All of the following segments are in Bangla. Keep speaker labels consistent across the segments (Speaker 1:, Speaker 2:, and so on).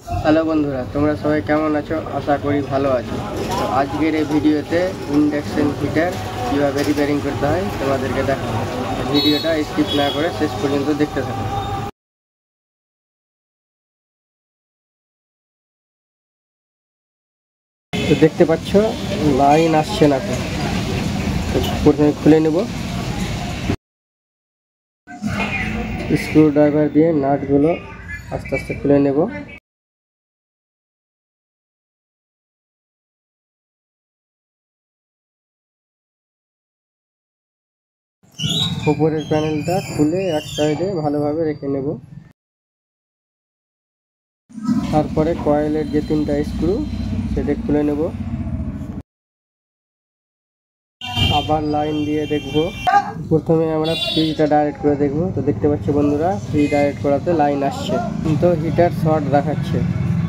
Speaker 1: হ্যালো বন্ধুরা, তোমরা সবাই কেমন আছো? আশা করি ভালো আছো। তো আজকের এই ভিডিওতে ইন্ডাকশন হিটার কীভাবে রিপেয়ারিং করতে হয় তোমাদেরকে দেখাবো। ভিডিওটা স্কিপ না করে শেষ পর্যন্ত দেখতে থাকো। তো দেখতে পাচ্ছ লাইন আসছে না, তো প্রথমে খুলে নেব। স্ক্রু ড্রাইভার দিয়ে নাটগুলো আস্তে আস্তে খুলে নেব। উপরের প্যানেলটা খুলে এক সাইডে ভালোভাবে রেখে নেব। তারপরে কয়েলের যে 3টা স্ক্রু সেটা খুলে নেব। আবার লাইন দিয়ে দেখব। প্রথমে আমরা ফ্রিজটা ডাইরেক্ট করে দেখব। তো দেখতে পাচ্ছি বন্ধুরা, ফ্রিজ ডাইরেক্ট করাতে লাইন আসছে, কিন্তু হিটার শর্ট দেখাচ্ছে।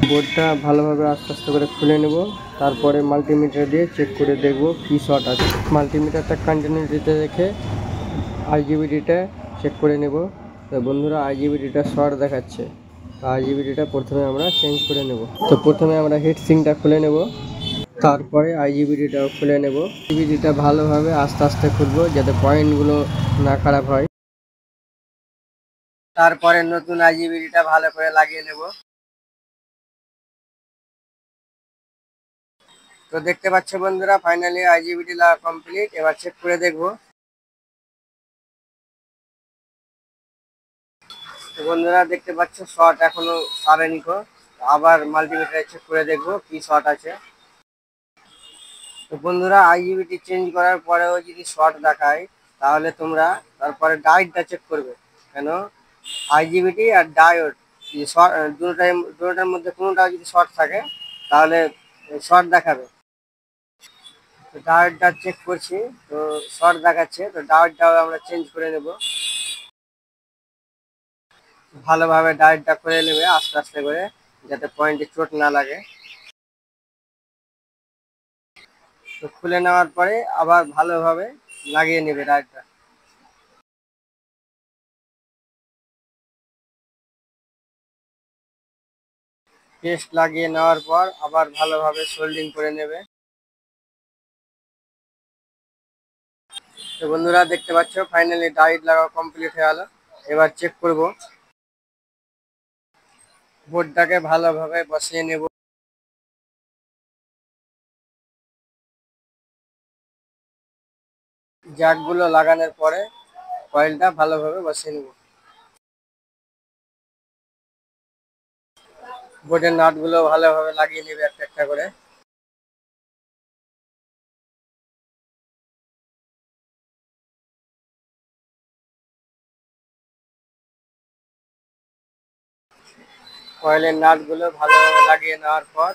Speaker 1: বোর্ডটা ভালোভাবে আস্তে আস্তে করে খুলে নেব। তারপরে মাল্টিমিটার দিয়ে চেক করে দেখব কি শর্ট আছে। মাল্টিমিটারটা কন্টিনিউটিতে রেখে আইজিবিটিটা চেক করে নেব। তো বন্ধুরা, আইজিবিটিটা শর্ট দেখাচ্ছে। তো আইজিবিটিটা প্রথমে আমরা চেঞ্জ করে নেব। তো প্রথমে আমরা হিট সিঙ্কটা খুলে নেব। তারপরে আইজিবিটিটাও খুলে নেব। আইজিবিটিটা ভালোভাবে আস্তে আস্তে খুলবো যাতে পয়েন্টগুলো না খারাপ হয়। তারপরে নতুন আইজিবিটিটা ভালো করে লাগিয়ে নেব। তো দেখতে পাচ্ছ বন্ধুরা, ফাইনালি আইজিবিটি লাগা কমপ্লিট। এবার চেক করে দেখব। তো বন্ধুরা দেখতে পাচ্ছ শর্ট এখনো সারেনি। আবার মাল্টিমিটারে চেক করে দেখব কি শর্ট আছে। তো বন্ধুরা, আইজিবিটি চেঞ্জ করার পরেও যদি শর্ট দেখায় তাহলে তোমরা তারপরে ডায়োডটা চেক করবে। কেন আইজিবিটি আর ডায়োড দুটোটার মধ্যে কোনোটা যদি শর্ট থাকে তাহলে শর্ট দেখাবে। তো ডায়োডটা চেক করছি, তো শর্ট দেখাচ্ছে। তো ডায়োডটাও আমরা চেঞ্জ করে নেব। ভালোভাবে ডায়োডটা করে নেবে আস্তে আস্তে করে, যাতে পয়েন্টে চোট না লাগে। তো খুলে নেওয়ার পরে আবার ভালোভাবে লাগিয়ে নেবে ডায়োডটা। পেস্ট লাগিয়ে নেওয়ার পর আবার ভালোভাবে সোল্ডিং করে নেবে। তো বন্ধুরা দেখতে পাচ্ছ ফাইনালি ডায়োড লাগা কমপ্লিট হয়ে গেল। এবার চেক করব। বোর্ডটাকে ভালোভাবে বসিয়ে নেব। জ্যাকগুলো লাগানোর পরে কয়েলটা ভালোভাবে বসিয়ে নেব। বোর্ডের নাটগুলো ভালোভাবে লাগিয়ে নেবে একটা একটা করে। কয়েলের নাটগুলো ভালোভাবে লাগিয়ে নেওয়ার পর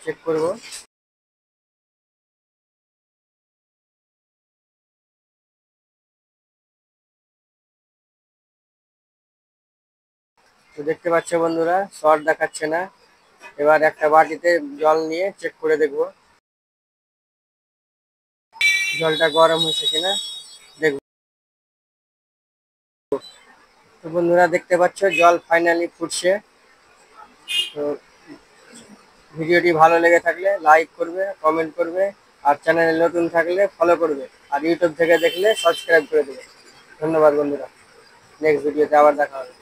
Speaker 1: চেক করব। তো দেখতে পাচ্ছ বন্ধুরা, শর্ট দেখাচ্ছে না। এবার একটা বাটিতে জল নিয়ে চেক করে দেখব জলটা গরম হয়েছে কিনা দেখব। তো বন্ধুরা দেখতে পাচ্ছ জল ফাইনালি ফুটছে। তো ভিডিওটি ভালো লেগে থাকলে লাইক করবে, কমেন্ট করবে, আর চ্যানেলে নতুন থাকলে ফলো করবে, আর ইউটিউব থেকে দেখলে সাবস্ক্রাইব করে দেবে। ধন্যবাদ বন্ধুরা, নেক্সট ভিডিওতে আবার দেখা হবে।